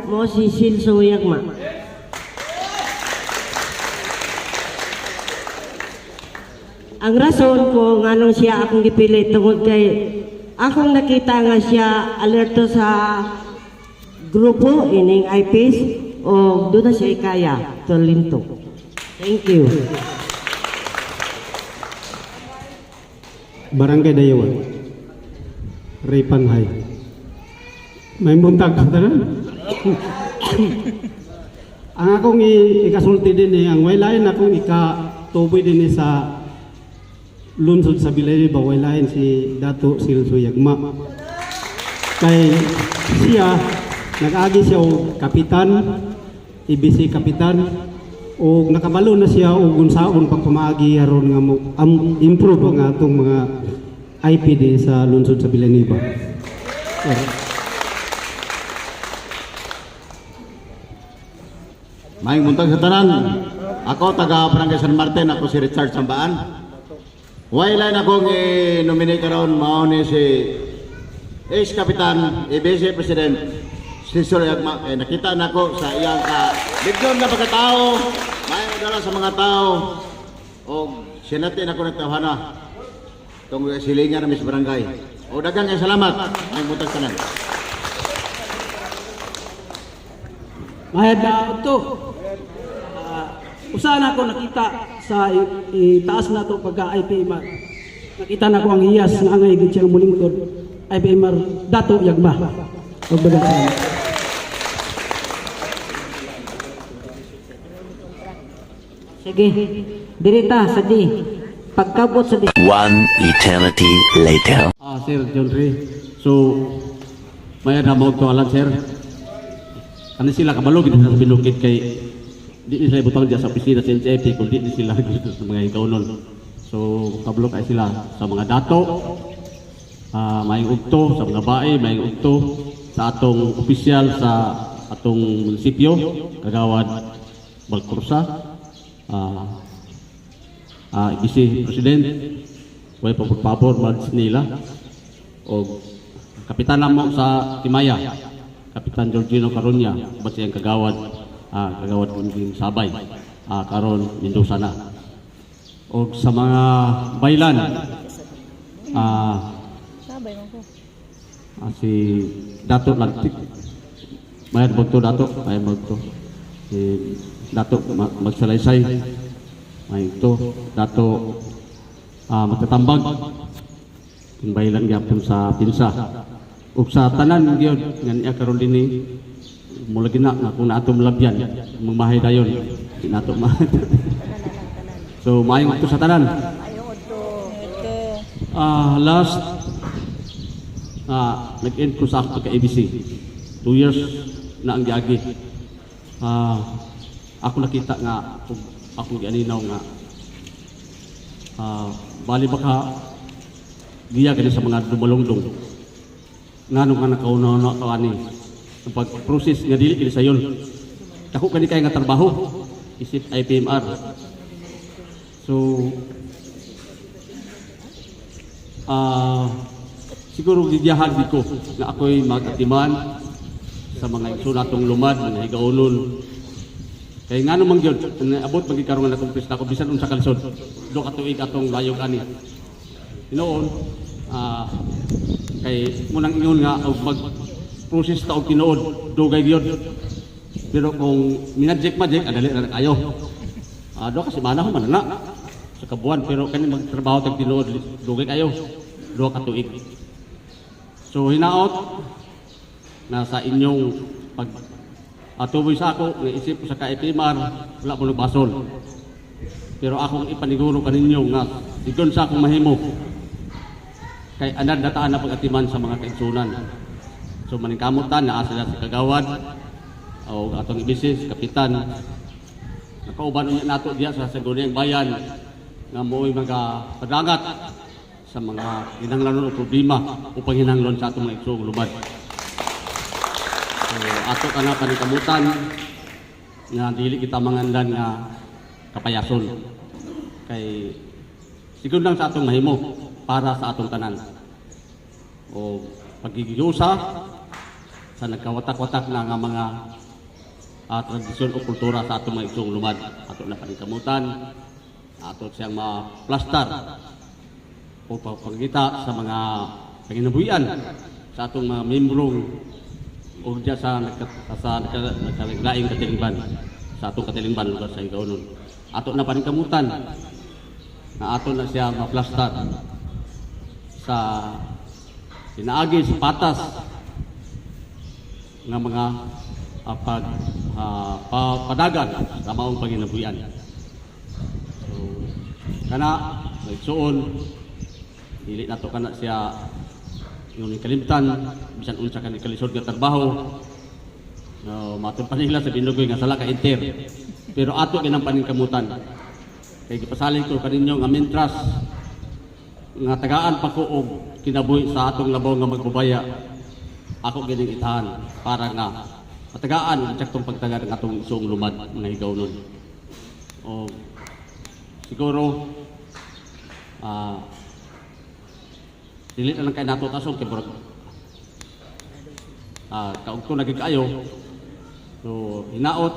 mo si Silso Yagma. Ang rason ko nganong siya akong gipili tungod kay akong nakita nga siya alerto sa grupo ining IPs o doon na siya kaya talento. Thank you. Barangay Dayawan, Ray Panhay. May buntag sa tanan. Ang akong ikasulti din ang waylain akong ikatuboy din sa lunsod sa Bilay ba waylain si Dato Silso Yagma. Kay siya nag-agi siya og kapitan, IBC kapitan o nakabalo na siya og unsaon pagpamaagi aron nga mo improve ang atong mga IPD sa lungsod sa Bilaniba. Maayong buntag sa tanan. Ako taga Barangay San Martin, ako si Richard Sambaan. Waylain akong i-nominate karon mao ni si Ace Kapitan, IBC President Silso Yagma. Nakita nako sa iyang bigyon na pagkatao, may madala sa mga tao o sinatin ako nagtawhana tong silingan na mis barangay. O daghang kay salamat. Ay buntag tanan. Mahad na ito. Usahan ako nakita sa itaas na ito pagka-IPMR. Nakita na ko ang hiyas nga angay gid siya mulingkod. IPMR Dato Yagma. Magbagang salamat. Sige, dirita sa di. Pagkabot sa di. One eternity later. Sir John Ray. So may na mo to alam sir. Ano sila kabalo gid sa binukit kay di sila butang diya sa opisina sa NCIP kung di sila gusto sa mga ikaunon. So kabalo kay sila sa mga dato. Maayong ugto sa mga bae, maayong ugto sa atong opisyal sa atong munisipyo, Kagawad Balcruza. IBC President, way pagpapabor mads nila o kapitan mo sa Timaya, Kapitan Georgino Caronya, ba siyang kagawad kung sabay karon Mendoza na. O sa mga baylan si Dato Lantik mayad mo to Dato, mayad mo to si Dato Magsalaysay, may ito Dato Magtatambag yung baylan gyapon sa pinsa ug sa tanan gyud nga niya karon dinhi mula gina nga kung nato malabyan magmahay dayon di nato ma so maayong ito sa tanan. Last nag-end ko sa ako ka ABC 2 years na ang giagi. Ako nakita nga ako gianinaw nga bali baka giya kani sa mga dumalongdong ngano nga nakauna ka ani ang pag-process nga dili kini sayon dako kani kay nga trabaho isip IPMR. So siguro gidiyahan dito nga ako'y mag-atiman sa mga igsunatong lumad mga higaunon. Kaya nga naman yun, abot magikaroon nga na-accomplish na ako, bisan unsa kalisod, do katuig atong layog ani. Tinoon, kay munang ingon nga, mag-process ta og tinuod, dugay yun. Pero kung minadjek-madjek, adali na kayo. Do kasi mana ko manana sa kabuan, pero kani magtrabaho tag tinuod, dugay kayo, do katuig. So hinaot, nasa inyong tuboy sa ako, naisip ko sa ka-IPMR, wala mo nagbasol. Pero akong ipaniguro kaninyo nga, igon sa akong mahimo. Kay anad nataan na pag-atiman sa mga kaigsunan. So maningkamutan, naa sila sa kagawad, o atong ibisis, kapitan. Nakauban niya nato diya sa Sangguniang Bayan, nga mo'y mga padangat sa mga hinanglanon o problema upang hinanglon sa atong mga igsong lubad. So, ato ka na panikamutan nga dili kita mangandan nga kapayason kay siguro lang sa atong mahimo para sa atong tanan o paggigiusa sa nagkawatak-watak na nga mga tradisyon o kultura sa atong mga igsoong lumad. Ato na panikamutan, ato siyang ma-plastar o pagpagita sa mga panginabuhian sa atong mga membrong o dyan sa nagkalaing katilingban, sa atong katilingban lugar sa Igaunon. Ato na panikamutan na ato na siya ma-plastar sa pinaagi sa patas nga mga padagan sa maong panginabuhian. So, kana nagsuon dili nato kana siya yung kalimtan bisan unsa ka ni kalisod nga trabaho. No, matud pa nila sa binugoy nga sala ka enter. Pero ato ginang paningkamutan. Kay gipasalin ko kaninyo nga mintras nga tagaan pa ko og kinabuhi sa atong labaw nga magbubaya. Ako gining itahan para nga matagaan ang tsaktong pagtaga ng atong isong lumad mga Igaunon. O siguro dili na lang kay nato tasong kay murag kaugto nagikayo. So hinaot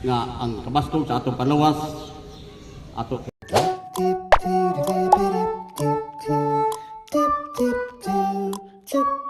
nga ang kabastong sa atong palawas ato Tip, tip, tip, tip, tip, tip, tip, tip.